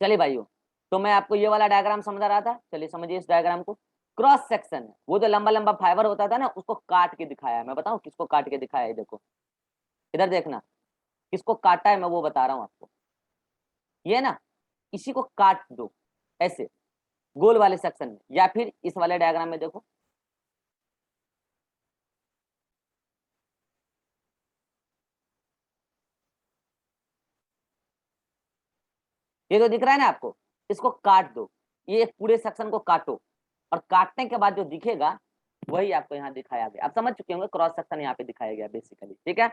चलिए भाइयों, तो मैं आपको ये वाला डायग्राम समझा रहा था, चलिए समझिए इस डायग्राम को। क्रॉस सेक्शन है, वो जो लंबा लंबा फाइबर होता था ना, उसको काट के दिखाया है। मैं बताऊं किसको काट के दिखाया है? देखो इधर देखना, किसको काटा है मैं वो बता रहा हूँ आपको। ये ना, इसी को काट दो ऐसे गोल वाले सेक्शन में, या फिर इस वाले डायग्राम में देखो, ये जो दिख रहा है ना आपको, इसको काट दो, ये एक पूरे सेक्शन को काटो, और काटने के बाद जो दिखेगा वही आपको यहाँ दिखाया गया। आप समझ चुके होंगे क्रॉस सेक्शन यहाँ पे दिखाया गया बेसिकली, ठीक है।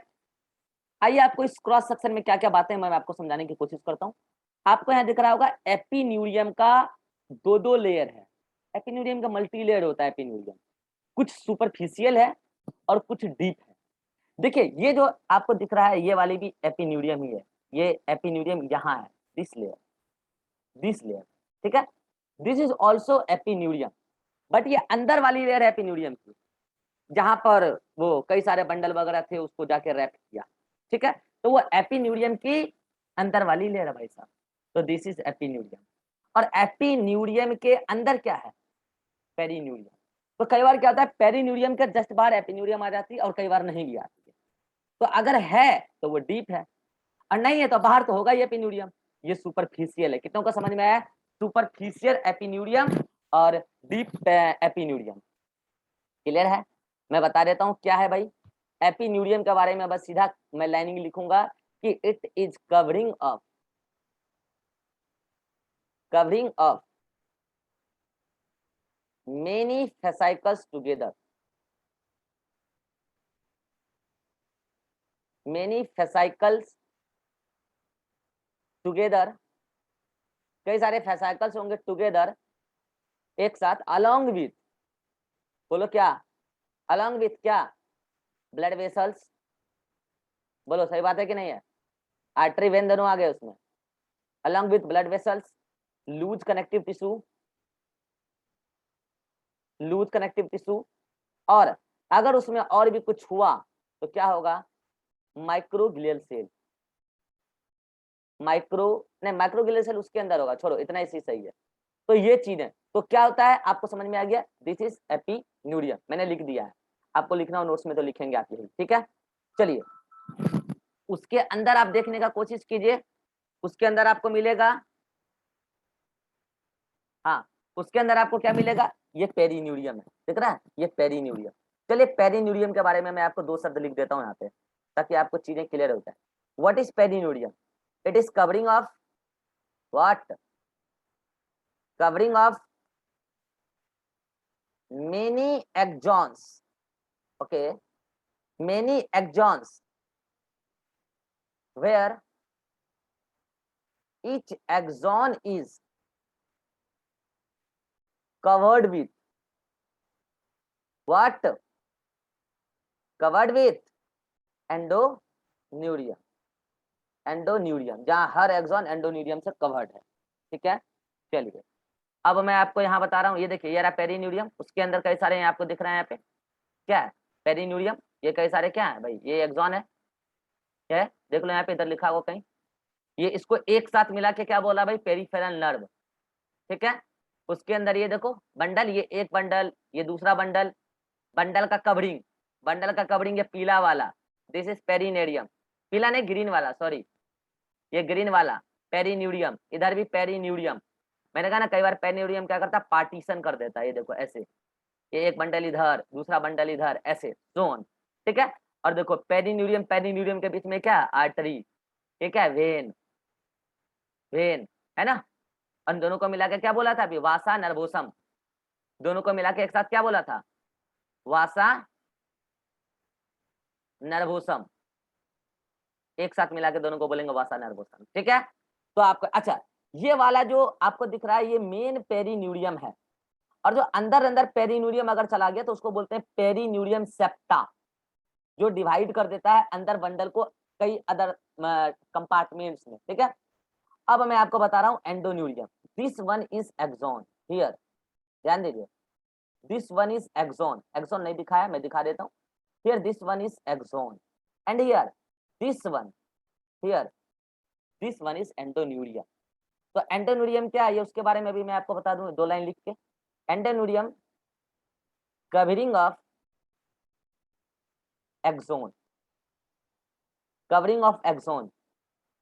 आइए आपको इस क्रॉस सेक्शन में क्या क्या बातें मैं आपको समझाने की कोशिश करता हूँ। आपको यहाँ दिख रहा होगा एपिन्यूरियम का दो दो लेयर है। एपिन्यूरियम का मल्टी लेयर होता है एपिन्यूरियम, कुछ सुपरफिशियल है और कुछ डीप है। देखिए ये जो आपको दिख रहा है ये वाली भी एपिन्यूरियम ही है, ये एपिन्यूरियम यहाँ है, दिस लेयर, ठीक है। This is also epineurium, but ये अंदर वाली लेयर है एपिन्यूरियम की, जहां पर वो कई सारे बंडल वगैरह थे उसको जाके रैप किया, ठीक है। तो वो एपिन्यूरियम की अंदर वाली लेयर है भाई साहब। तो दिस इज एपिन्यूरियम, और एपिन्यूरियम के अंदर क्या है? पेरिन्यूरियम। तो कई बार क्या होता है, पेरिन्यूरियम के जस्ट बाहर एपिन्यूरियम आ जाती है और कई बार नहीं भी आती है। तो अगर है तो वो डीप है, और नहीं है तो बाहर तो होगा ये एपिन्यूरियम। ये सुपरफिशियल है, कितनों को समझ में आया? सुपरफिशियल एपिन्यूरियम और डीप एपिन्यूरियम, क्लियर है? मैं बता देता हूँ क्या है भाई एपिन्यूरियम के बारे में। बस सीधा मैं लाइनिंग लिखूंगा कि it is covering of many fascicles together, many fascicles together, कई सारे फेसाइकल्स होंगे टुगेदर, एक साथ, अलोंग विथ, बोलो क्या? अलोंग विथ क्या? ब्लड वेसल्स, बोलो सही बात है कि नहीं है? आर्टरी वेन दोनों आ गए उसमें, along with blood vessels, loose connective tissue, loose connective tissue, और अगर उसमें और भी कुछ हुआ तो क्या होगा? माइक्रोग्लियल सेल, माइक्रो नहीं, माइक्रोग्लियल सेल उसके अंदर होगा, छोड़ो इतना ही सही है। तो ये चीजें, तो क्या होता है आपको समझ में आ गया? दिस इज एपिन्यूरियम, मैंने लिख दिया है, आपको लिखना हो नोट्स में तो लिखेंगे आप यही, ठीक है। चलिए उसके अंदर आप देखने का कोशिश कीजिए, उसके अंदर आपको मिलेगा, हाँ उसके अंदर आपको क्या मिलेगा? ये पेरिन्यूरियम है, दिख रहा है ये पेरिन्यूरियम। चलिए पेरिन्यूरियम के बारे में मैं आपको दो शब्द लिख देता हूँ यहाँ पे, ताकि आपको चीजें क्लियर हो जाए। What is perineurium? It is covering of what? Covering of many axons, okay, many axons where each axon is covered with what? Covered with endoneurium, endoneurium, जहां हर एक्सॉन एंडोन्यूरियम से कवर्ड है, ठीक है। चलिए अब मैं आपको यहाँ बता रहा हूँ, ये देखिए ये रहा पेरिन्यूरियम, उसके अंदर कई सारे आपको दिख रहे हैं यहाँ पे, क्या है? पेरिन्यूरियम, ये कई सारे क्या है भाई? ये एक्सॉन है, क्या है? देख लो यहाँ पे, इधर लिखा हुआ कहीं, ये इसको एक साथ मिला के क्या बोला भाई? पेरिफेरल नर्व, ठीक है। उसके अंदर ये देखो बंडल, ये एक बंडल, ये दूसरा बंडल, बंडल का कवरिंग, बंडल का कवरिंग ये पीला वाला, दिस इज पेरिनेरियम, पीला नहीं ग्रीन वाला, सॉरी, ये ग्रीन वाला पेरिन्यूरियम, इधर भी पेरिन्यूरियम। मैंने कहा ना कई बार पेरिन्यूरियम क्या करता है? पार्टीशन कर देता है, ये देखो ऐसे, ये एक बंडल इधर, दूसरा बंडल इधर, ऐसे जोन, ठीक है। और देखो पेरिन्यूरियम, पेरिन्यूरियम के बीच में क्या? आर्टरी, ठीक है, वेन, वेन, है ना। और दोनों को मिला के क्या बोला था अभी? वासा नर्वोसम, दोनों को मिला के एक साथ क्या बोला था? वासा नर्वोसम, एक साथ मिला के दोनों को बोलेंगे वासा नर्वोसम, ठीक है। तो आपको अच्छा, ये वाला जो आपको दिख रहा है ये मेन पेरिन्यूरियम है, और जो अंदर अंदर पेरिन्यूरियम अगर चला गया तो उसको बोलते हैं पेरिन्यूरियम सेप्टा, जो डिवाइड कर देता है अंदर बंडल को कई अदर कंपार्टमेंट्स में, ठीक है। अब मैं आपको बता रहा हूँ endoneurium, this one is axon, here ध्यान दीजिए, this one is axon, axon नहीं दिखाया, मैं दिखा देता हूँ, here this one is axon, and here this one, here this one is endoneurium, तो एंडोन्यूरियम क्या है, ये उसके बारे में भी मैं आपको बता दूं 2 लाइन लिख के। Endoneurium covering of axon, covering of axon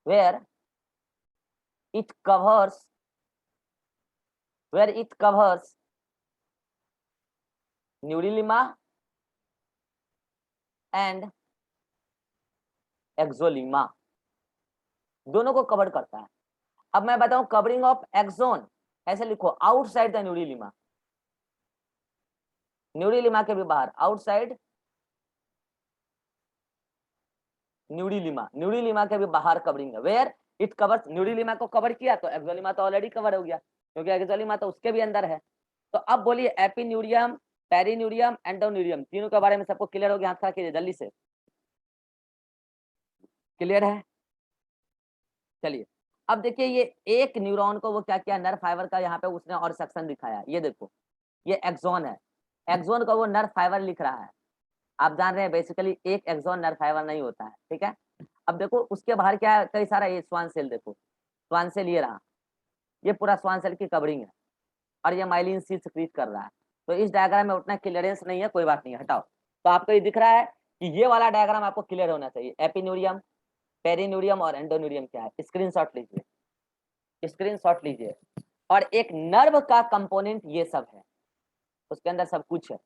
where it covers neurilemma and axolemma, दोनों को कवर करता है। अब मैं बताऊं कवरिंग ऑफ एक्सोन, ऐसे लिखो आउटसाइड द न्यूरिलीमा, न्यूरिलीमा के भी बाहर, आउटसाइड न्यूरिलीमा, न्यूरिलीमा के भी बाहर कवरिंग है। वेयर इट कवर्स, न्यूरिलीमा को कवर किया तो एक्सोलीमा तो ऑलरेडी कवर हो गया, क्योंकि एक्सोलीमा तो उसके भी अंदर है। तो अब बोलिए एपिन्यूरियम, पेरिन्यूरियम, एंडोन्यूरियम, तीनों के बारे में सबको क्लियर हो गया? हाथ खड़ा कीजिए जल्दी से, क्लियर है? चलिए अब देखिए ये एक न्यूरॉन को वो क्या किया, नर्व फाइबर का यहाँ पे उसने और सेक्शन दिखाया। ये देखो ये एक्सोन है, एक्सोन का वो नर्व फाइबर लिख रहा है। आप जान रहे हैं बेसिकली एक एक्सोन नर्व फाइबर नहीं होता है, ठीक है। अब देखो उसके बाहर क्या है, कई सारा ये स्वान सेल, देखो स्वान सेल ये रहा, ये पूरा स्वान सेल की कवरिंग है और ये माइलिन सी सिक्रीट कर रहा है। तो इस डायग्राम में उतना क्लियरेंस नहीं है, कोई बात नहीं, हटाओ। तो आपको ये दिख रहा है कि ये वाला डायग्राम आपको क्लियर होना चाहिए। एपिन्यूरियम, पेरिन्यूरियम और एंडोन्यूरियम क्या है, स्क्रीनशॉट लीजिए, स्क्रीनशॉट लीजिए। और एक नर्व का कंपोनेंट ये सब है, उसके अंदर सब कुछ है,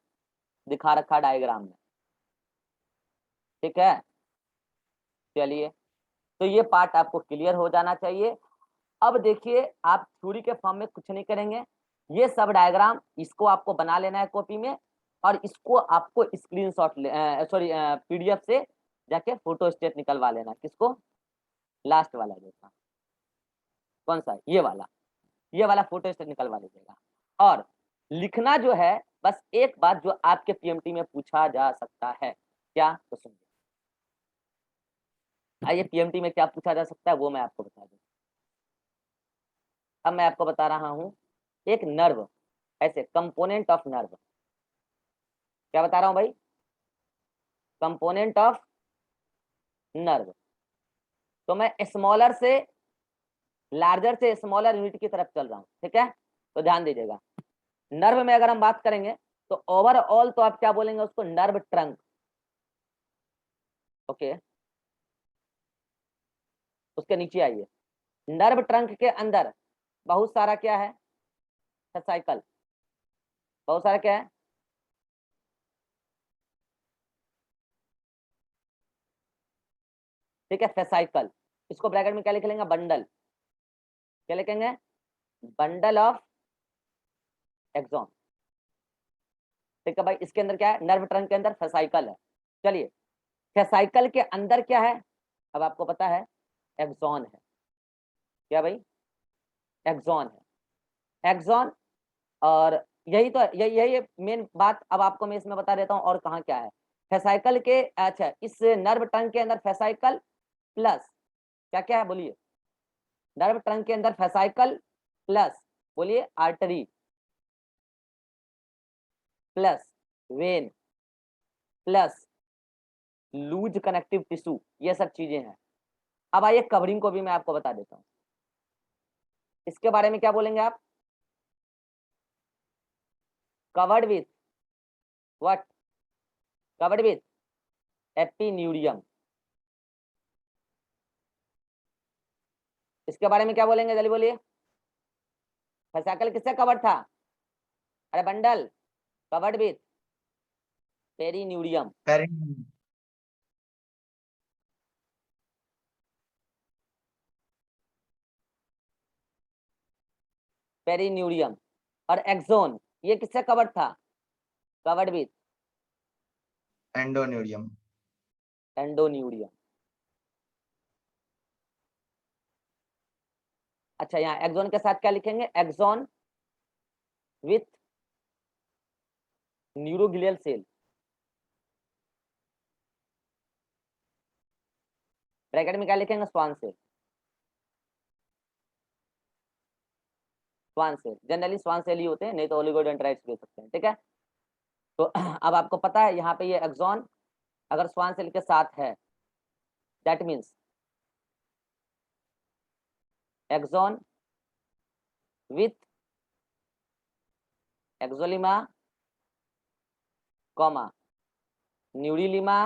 दिखा रखा डायग्राम में, ठीक है। चलिए तो ये पार्ट आपको क्लियर हो जाना चाहिए। अब देखिए आप थ्योरी के फॉर्म में कुछ नहीं करेंगे, ये सब डायग्राम इसको आपको बना लेना है कॉपी में, और इसको आपको स्क्रीनशॉट सॉरी पीडीएफ से जाके फोटो स्टेट निकलवा लेना। किसको? लास्ट वाला देखा, कौन सा? ये वाला फोटो स्टेट निकलवा लीजिएगा। और लिखना जो है बस एक बात जो आपके पीएमटी में पूछा जा सकता है, क्या? तो सुनिए, आइए पीएमटी में क्या पूछा जा सकता है वो मैं आपको बता दूं। अब मैं आपको बता रहा हूं एक नर्व, ऐसे कंपोनेंट ऑफ नर्व, क्या बता रहा हूं भाई? Component of nerve. तो मैं स्मॉलर से लार्जर से स्मॉलर यूनिट की तरफ चल रहा हूं, ठीक है। तो ध्यान दीजिएगा, नर्व में अगर हम बात करेंगे तो ओवरऑल तो आप क्या बोलेंगे उसको? Nerve trunk, okay. उसके नीचे आइए, नर्व ट्रंक के अंदर बहुत सारा क्या है? साइकिल, बहुत सारा क्या है? ठीक है, फेसाइकल। इसको ब्रैकेट में क्या लिख लेंगे? बंडल, क्या लिखेंगे? बंडल ऑफ एक्सॉन, ठीक है भाई। इसके अंदर क्या है? नर्व ट्रंक के अंदर फेसाइकल है। चलिए फेसाइकल के अंदर क्या है? अब आपको पता है एक्सॉन है, क्या भाई? एक्सॉन है, एक्सॉन। और यही तो यही यही मेन बात अब आपको मैं इसमें बता देता हूँ। और कहाँ क्या है फेसाइकल के? अच्छा, इस नर्व ट्रंक के अंदर फेसाइकल प्लस क्या क्या है बोलिए? नर्व ट्रंक के अंदर फेसाइकल प्लस बोलिए artery plus vein plus loose connective tissue, ये सब चीजें हैं। अब आइए कवरिंग को भी मैं आपको बता देता हूँ। इसके बारे में क्या बोलेंगे आप? Covered with what? Covered with epineurium. इसके बारे में क्या बोलेंगे जल्दी बोलिए? फेसाइकल किससे कवर्ड था? अरे bundle, covered with perineurium. Perineurium. Perineurium. और एक्सोन ये किससे कवर्ड था? Covered with endoneurium. एंडोन्यूरियम। अच्छा यहाँ एक्सोन के साथ क्या लिखेंगे? Axon with neuroglial cell, bracket में क्या लिखेंगे? Schwann cell, Schwann cell. Generally Schwann cell ही होते हैं, नहीं तो ओलिगोडेंड्राइट्स भी हो सकते हैं, ठीक है। तो अब आपको पता है यहाँ पे ये एक्सोन अगर स्वान सेल के साथ है, that means axon with axolemma comma neurilemma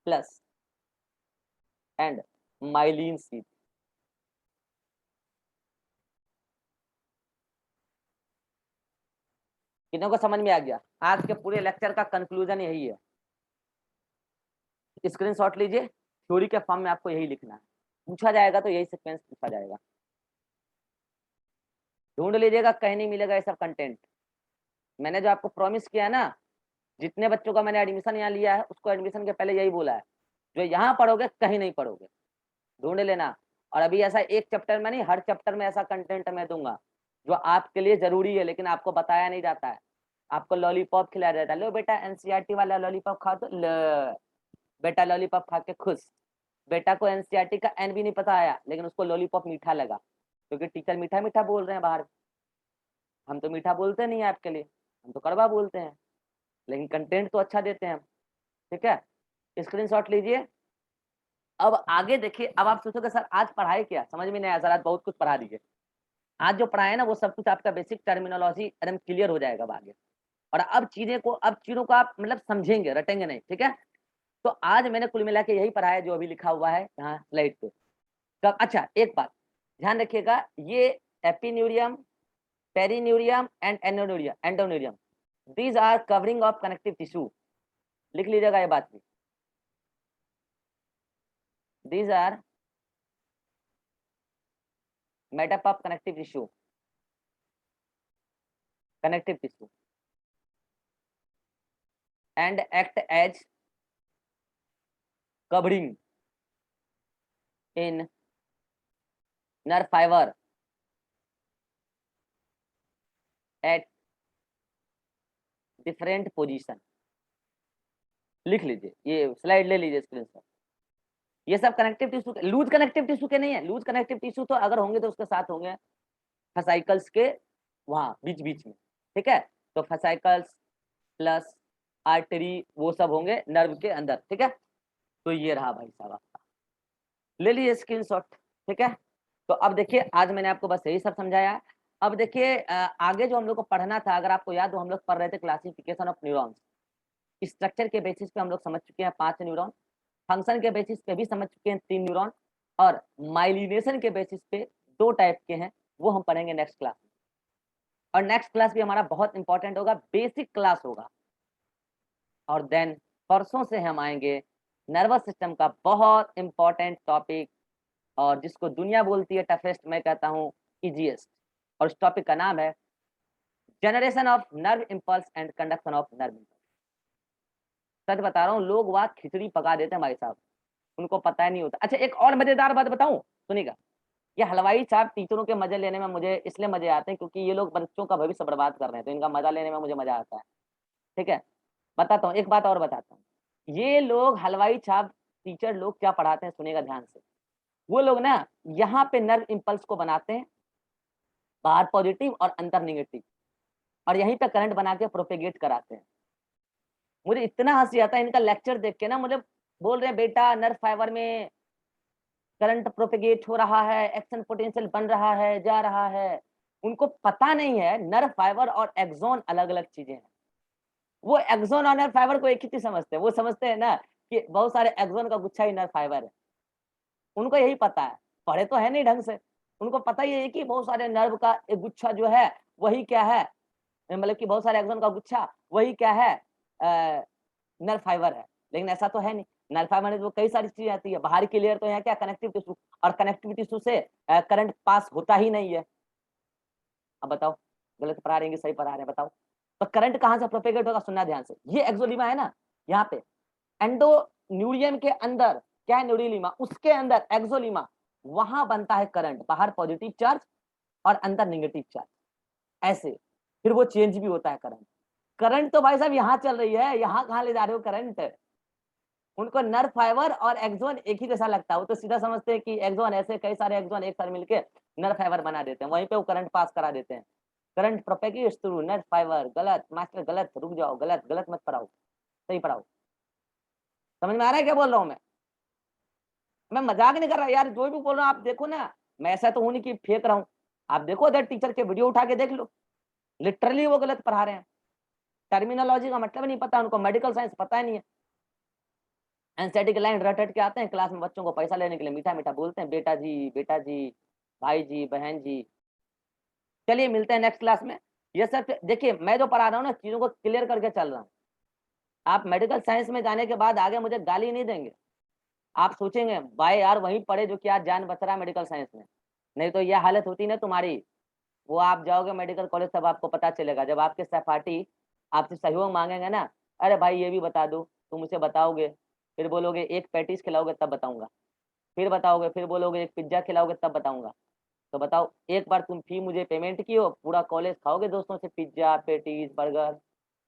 plus and myelin sheath. कितनों को समझ में आ गया? आज के पूरे लेक्चर का कंक्लूजन यही है, स्क्रीनशॉट लीजिए, थ्योरी के फॉर्म में आपको यही लिखना है, पूछा जाएगा तो यही सीक्वेंस पूछा जाएगा, ढूंढ लीजिएगा, कहीं नहीं मिलेगा ये सब कंटेंट। मैंने जो आपको प्रॉमिस किया है ना, जितने बच्चों का मैंने एडमिशन यहाँ लिया है उसको एडमिशन के पहले यही बोला है, जो यहाँ पढ़ोगे कहीं नहीं पढ़ोगे, ढूंढ लेना। और अभी ऐसा एक चैप्टर में नहीं, हर चैप्टर में ऐसा कंटेंट मैं दूंगा जो आपके लिए जरूरी है, लेकिन आपको बताया नहीं जाता है। आपको लॉलीपॉप खिलाया जाता है, लो बेटा एनसीईआरटी वाला लॉलीपॉप खा दो, बेटा लॉलीपॉप खा के खुश। बेटा को एनसीईआरटी का एन भी नहीं पता आया, लेकिन उसको लॉलीपॉप मीठा लगा, क्योंकि टीचर मीठा मीठा बोल रहे हैं बाहर। हम तो मीठा बोलते नहीं है आपके लिए, हम तो कड़वा बोलते हैं, लेकिन कंटेंट तो अच्छा देते हैं हम। ठीक है, स्क्रीनशॉट लीजिए। अब आगे देखिए, अब आप सोचोगे सर आज पढ़ाई क्या, समझ में नहीं आया सर, आज बहुत कुछ पढ़ा दीजिए। आज जो पढ़ाए ना वो सब कुछ आपका बेसिक टर्मिनोलॉजी एकदम क्लियर हो जाएगा आगे, और अब चीजों को आप मतलब समझेंगे, रटेंगे नहीं। ठीक है, तो आज मैंने कुल मिला के यही पढ़ाया जो अभी लिखा हुआ है यहाँ स्लाइड पे। कब? अच्छा एक बात ध्यान रखिएगा, ये epineurium, perineurium and endoneurium, these are covering of connective tissue. लिख लीजिएगा ये बात भी, these are made up of connective tissue, and act as covering in nerve fiber at different position। लिख लीजिए, ये स्लाइड ले लीजिए स्क्रीन पर। ये सब connective tissue, loose connective tissue के नहीं है। लूज कनेक्टिव टिश्यू तो अगर होंगे तो उसके साथ होंगे फसाइकल्स के वहां बीच बीच में। ठीक है, तो फसाइकल्स प्लस आर्टरी वो सब होंगे नर्व के अंदर। ठीक है, तो ये रहा भाई साहब आपका, ले लीजिए स्क्रीनशॉट। ठीक है, तो अब देखिए आज मैंने आपको बस यही सब समझाया है। अब देखिए आगे जो हम लोग को पढ़ना था, अगर आपको याद हो, हम लोग पढ़ रहे थे क्लासिफिकेशन ऑफ न्यूरॉन्स। स्ट्रक्चर के बेसिस पे हम लोग समझ चुके हैं 5 न्यूरॉन, फंक्शन के बेसिस पे भी समझ चुके हैं 3 न्यूरॉन, और माइलिनेशन के बेसिस पे 2 टाइप के हैं, वो हम पढ़ेंगे नेक्स्ट क्लास में। और नेक्स्ट क्लास भी हमारा बहुत इंपॉर्टेंट होगा, बेसिक क्लास होगा। और देन परसों से हम आएंगे नर्वस सिस्टम का बहुत इंपॉर्टेंट टॉपिक, और जिसको दुनिया बोलती है टफेस्ट, मैं कहता हूँ इजीएस्ट। और उस टॉपिक का नाम है generation of nerve impulse and conduction of nerve impulse. सच बता रहा हूँ, लोग वहां खिचड़ी पका देते हैं भाई साहब, उनको पता ही नहीं होता। अच्छा एक और मजेदार बात बताऊं, सुनिएगा। ये हलवाई साहब टीचरों के मजे लेने में मुझे इसलिए मजे आते हैं क्योंकि ये लोग बच्चों का भविष्य बर्बाद कर रहे हैं, तो इनका मजा लेने में मुझे मजा आता है। ठीक है, बताता हूँ, एक बात और बताता हूँ। ये लोग हलवाई छाप टीचर लोग क्या पढ़ाते हैं, सुनिएगा ध्यान से। वो लोग ना यहाँ पे नर्व इम्पल्स को बनाते हैं, बाहर पॉजिटिव और अंदर निगेटिव, और यहीं पे करंट बना के प्रोपेगेट कराते हैं। मुझे इतना हंसी आता है इनका लेक्चर देख के ना, मुझे बोल रहे हैं बेटा नर्व फाइबर में करंट प्रोपेगेट हो रहा है, एक्शन पोटेंशियल बन रहा है, जा रहा है। उनको पता नहीं है नर्व फाइबर और एक्सॉन अलग अलग चीजें हैं। वो एक्सॉन और नर्व फाइबर को एक ही चीज समझते हैं, वो समझते हैं ना कि बहुत सारे एक्सॉन का गुच्छा ही नर्व फाइबर है। उनको यही पता है, पढ़े तो है नहीं ढंग से, उनको पता ही है कि बहुत सारे नर्व का एक गुच्छा जो है वही क्या है, मतलब कि बहुत सारे एक्सॉन का गुच्छा वही क्या है, नर्व फाइबर है। लेकिन ऐसा तो है नहीं, नर्व फाइबर में तो कई सारी चीजें आती है। बाहर की लेयर तो यहाँ क्या कनेक्टिव टिश्यू, और कनेक्टिव टिश्यू से करंट पास होता ही नहीं है। अब बताओ, गलत पढ़ा रहे हैं सही पढ़ा रहे हैं बताओ? तो करंट कहाँ से प्रोपेगेट होगा, सुनना ध्यान से। ये एक्सोलीमा है ना, यहाँ पे एंडोन्यूरियम के अंदर क्या है, न्यूरिलीमा, उसके अंदर एक्सोलीमा, वहां बनता है करंट, बाहर पॉजिटिव चार्ज और अंदर नेगेटिव चार्ज, ऐसे फिर वो चेंज भी होता है करंट। करंट तो भाई साहब यहाँ चल रही है, यहाँ कहाँ ले जा रहे हो करंट? उनको नर्व फाइबर और एक्सोन एक ही जैसा लगता है, वो तो सीधा समझते हैं कि एक्सोन, ऐसे कई सारे एक्सोन एक साथ मिलके नर्व फाइबर बना देते हैं, वहीं पे वो करंट पास करा देते हैं। Current propagates through nerve fibre. गलत मास्टर, गलत, रुक जाओ, गलत गलत मत पढ़ाओ, सही पढ़ाओ। समझ में आ रहा है क्या बोल रहा हूँ मैं मजाक नहीं कर रहा यार, जो भी बोल रहा हूँ आप देखो ना, मैं ऐसा तो हूं नहीं कि फेंक रहा हूँ, आप देखो अदर टीचर के वीडियो उठा के देख लो, लिटरली वो गलत पढ़ा रहे हैं, टर्मिनोलॉजी का मतलब नहीं पता उनको, मेडिकल साइंस पता ही नहीं है, एनसीईआरटी की लाइन रट रट के आते हैं क्लास में, बच्चों को पैसा लेने के लिए मीठा मीठा बोलते हैं, बेटा जी, भाई जी, बहन जी। चलिए मिलते हैं नेक्स्ट क्लास में। ये सब देखिए, मैं जो पढ़ा रहा हूँ ना, चीजों को क्लियर करके चल रहा हूँ। आप मेडिकल साइंस में जाने के बाद आगे मुझे गाली नहीं देंगे, आप सोचेंगे भाई यार वहीं पढ़े जो कि आज जान बच रहा है मेडिकल साइंस में, नहीं तो यह हालत होती ना तुम्हारी। वो आप जाओगे मेडिकल कॉलेज तब आपको पता चलेगा, जब आपके सहपाठी आपसे सहयोग मांगेंगे ना, अरे भाई ये भी बता दो, तुम उसे बताओगे, फिर बोलोगे एक पैटीज खिलाओगे तब बताऊंगा, फिर बताओगे, फिर बोलोगे एक पिज्जा खिलाओगे तब बताऊंगा। तो बताओ, एक बार तुम फी मुझे पेमेंट की हो, पूरा कॉलेज खाओगे दोस्तों से पिज्जा पेटीज बर्गर,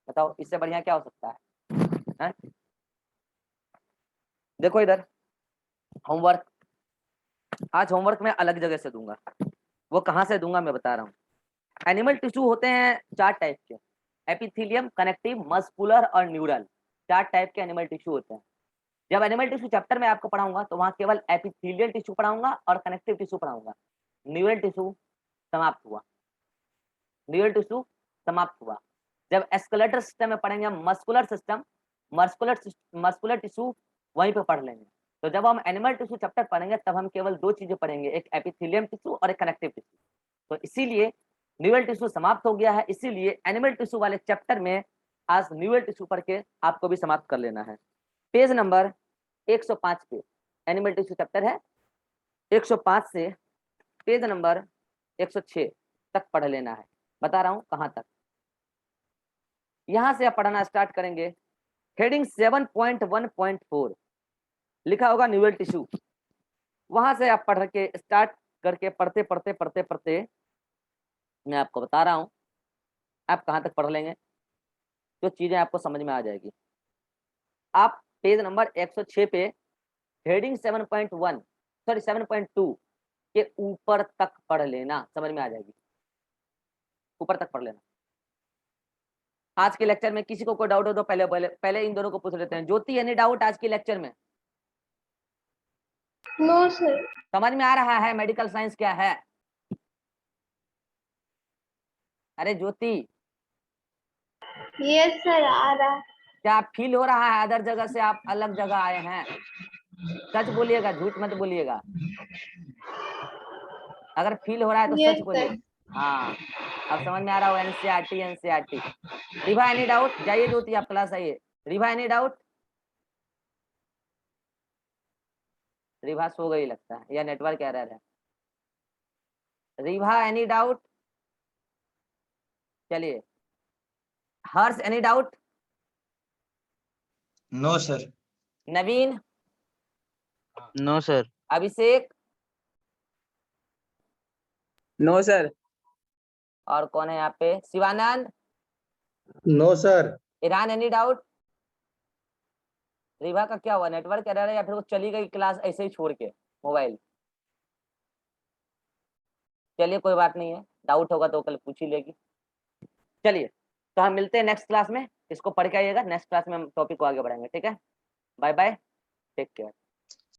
बताओ इससे बढ़िया क्या हो सकता है? देखो इधर होमवर्क, आज होमवर्क मैं अलग जगह से दूंगा, वो कहाँ से दूंगा मैं बता रहा हूँ। एनिमल टिश्यू होते हैं 4 टाइप के, एपिथेलियम, कनेक्टिव, मस्कुलर और न्यूरल, 4 टाइप के एनिमल टिश्यू होते हैं। जब एनिमल टिश्यू चैप्टर में आपको पढ़ाऊंगा तो वहां केवल एपिथेलियल टिश्यू पढ़ाऊंगा और कनेक्टिव टिश्यू पढ़ाऊंगा, न्यूरल टिश्यू समाप्त हुआ, न्यूरल टिश्यू समाप्त हुआ। जब एस्केलेटर सिस्टम में पढ़ेंगे हम मस्कुलर सिस्टम, मस्कुलर टिश्यू वहीं पे पढ़ लेंगे। तो जब हम एनिमल टिश्यू चैप्टर पढ़ेंगे तब हम केवल 2 चीजें पढ़ेंगे, एक एपिथेलियम टिश्यू और एक कनेक्टिव टिश्यू। तो इसीलिए न्यूरल टिश्यू समाप्त हो गया है, इसीलिए एनिमल टिश्यू वाले चैप्टर में आज न्यूरल टिश्यू पढ़ के आपको भी समाप्त कर लेना है। पेज नंबर 105 पे एनिमल टिश्यू चैप्टर है, 105 से पेज नंबर 106 तक पढ़ लेना है। बता रहा हूं कहां तक, यहां से आप पढ़ना स्टार्ट करेंगे। हेडिंग 7.1.4 लिखा होगा न्यूरल टिश्यू, वहां से आप पढ़ के स्टार्ट करके पढ़ते पढ़ते पढ़ते पढ़ते मैं आपको बता रहा हूं आप कहां तक पढ़ लेंगे, जो चीजें आपको समझ में आ जाएगी। आप पेज नंबर 106 पे हेडिंग 7.1 सॉरी 7.2 के ऊपर तक पढ़ लेना, समझ में आ जाएगी, ऊपर तक पढ़ लेना। आज के लेक्चर में किसी को कोई डाउट हो तो पहले इन दोनों को पूछ लेते हैं। ज्योति एनी डाउट आज के लेक्चर में? No sir. समझ में आ रहा है मेडिकल साइंस क्या है? अरे ज्योति, यस सर, आ रहा। क्या फील हो रहा है अदर जगह से आप अलग जगह आए हैं? सच बोलिएगा, झूठ मत बोलिएगा, अगर फील हो रहा है तो सच यस बोलिए। सर। हाँ, अब समझ में आ रहा हो, NCERT NCERT. Ribha any doubt? जाइए ज्योति आप क्लास आइए। Ribha any doubt? रिभा सो गई लगता है या नेटवर्क एरर है। Ribha any doubt? चलिए, Harsh any doubt? No sir. Naveen? No sir. Abhishek? No sir. और कौन है यहाँ पे? Shivanand? No sir. Iran any doubt? Ribha का क्या हुआ, नेटवर्क एरर है या फिर वो चली गई क्लास ऐसे ही छोड़ के मोबाइल? चलिए कोई बात नहीं है, डाउट होगा तो कल पूछ ही लेगी। चलिए, तो हम मिलते हैं नेक्स्ट क्लास में, इसको पढ़ के आइएगा, नेक्स्ट क्लास में हम टॉपिक को आगे बढ़ाएंगे, ठीक है? Bye bye, take care.